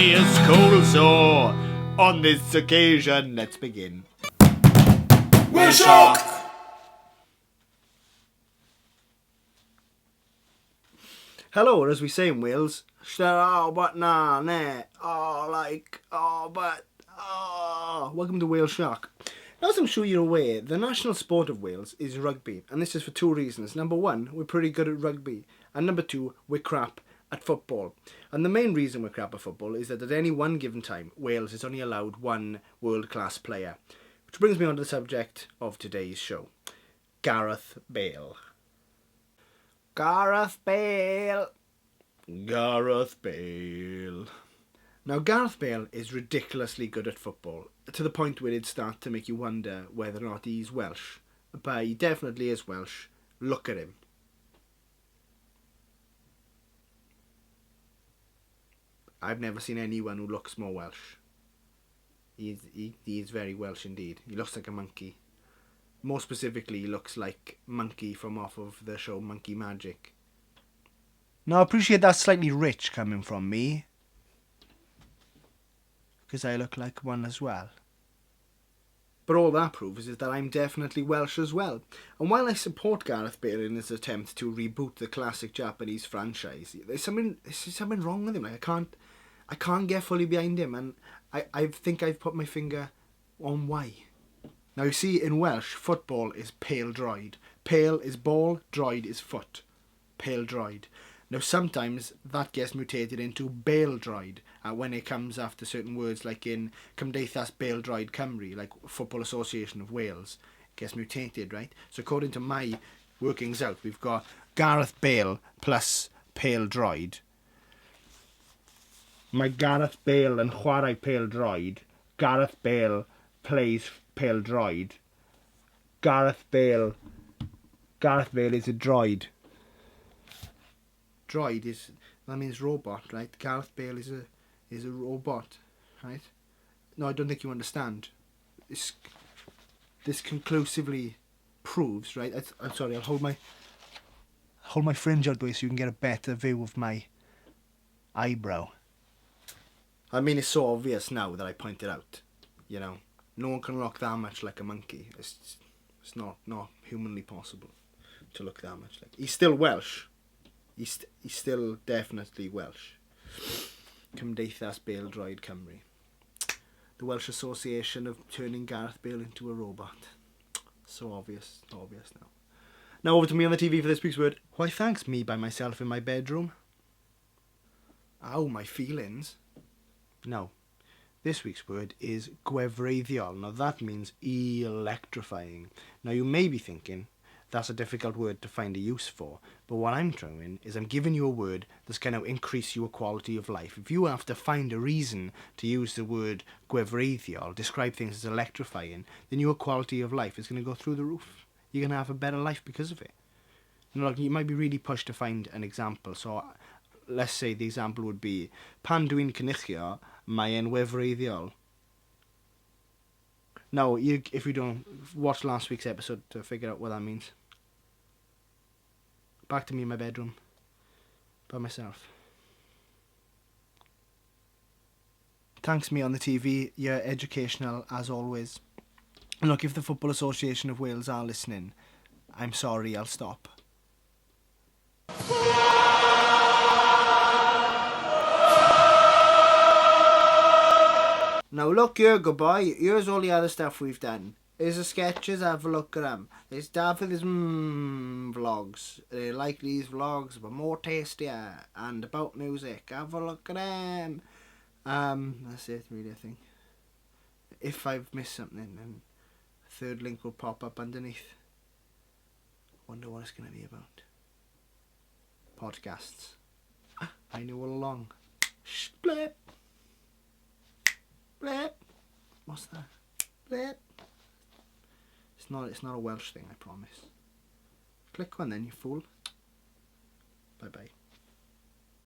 me is cool, so on this occasion, let's begin. We're shocked! Hello, or as we say in Wales, but nah, nah, welcome to Wales Shock. Now, as I'm sure you're aware, the national sport of Wales is rugby, and this is for two reasons. Number one, we're pretty good at rugby, and number two, we're crap at football. And the main reason we're crap at football is that at any one given time, Wales is only allowed one world-class player. Which brings me on to the subject of today's show, Gareth Bale. Gareth Bale. Gareth Bale. Now, Gareth Bale is ridiculously good at football, to the point where it'd start to make you wonder whether or not he's Welsh. But he definitely is Welsh. Look at him. I've never seen anyone who looks more Welsh. He is very Welsh indeed. He looks like a monkey. More specifically, he looks like Monkey from off of the show Monkey Magic. Now, I appreciate that slightly rich coming from me, because I look like one as well. But all that proves is that I'm definitely Welsh as well. And while I support Gareth Bale in his attempt to reboot the classic Japanese franchise, there's something wrong with him. Like, I can't get fully behind him, and I think I've put my finger on why. Now, you see, in Welsh, football is pel-droed. Pale is ball, droid is foot. Pel-droed. Now, sometimes that gets mutated into pel-droed when it comes after certain words, like in Cymdeithas pel-droed Cymru, like Football Association of Wales. It gets mutated, right? So according to my workings out, we've got Gareth Bale plus pel-droed. My Gareth Bale and chwarae pel-droed. Gareth Bale plays pel-droed. Gareth Bale is a droid. Droid that means robot, right? Gareth Bale is a robot, right? No, I don't think you understand. This conclusively proves, right? I'm sorry. I'll hold my fringe out the way so you can get a better view of my eyebrow. I mean, it's so obvious now that I pointed out. You know, no one can look that much like a monkey. It's not humanly possible to look that much like. He's still Welsh. He's still definitely Welsh. Cymdeithas pel-droed Cymru. The Welsh Association of turning Gareth Bale into a robot. So obvious now. Now over to me on the TV for this week's word. Why thanks, me by myself in my bedroom. Ow, my feelings. No. This week's word is gwefreiddiol. Now that means electrifying. Now you may be thinking, that's a difficult word to find a use for. But what I'm trying is I'm giving you a word that's going to increase your quality of life. If you have to find a reason to use the word gwefreiddiol, describe things as electrifying, then your quality of life is going to go through the roof. You're going to have a better life because of it. You know, like, you might be really pushed to find an example. So let's say the example would be, pan dwi'n cynnichio, mae e'n gwefreiddiol. Now, if you don't watch last week's episode to figure out what that means. Back to me in my bedroom. By myself. Thanks, me on the TV. You're educational as always. And look, if the Football Association of Wales are listening, I'm sorry, I'll stop. Now look here, good boy. Here's all the other stuff we've done. Here's the sketches, have a look at them. There's David's vlogs. They like these vlogs, but more tastier. And about music, have a look at them. That's it really, I think. If I've missed something, then a third link will pop up underneath. Wonder what it's going to be about. Podcasts. I knew all along. Blip. Blip. What's that? Blip. It's not a Welsh thing, I promise. Click one then, you fool. Bye bye.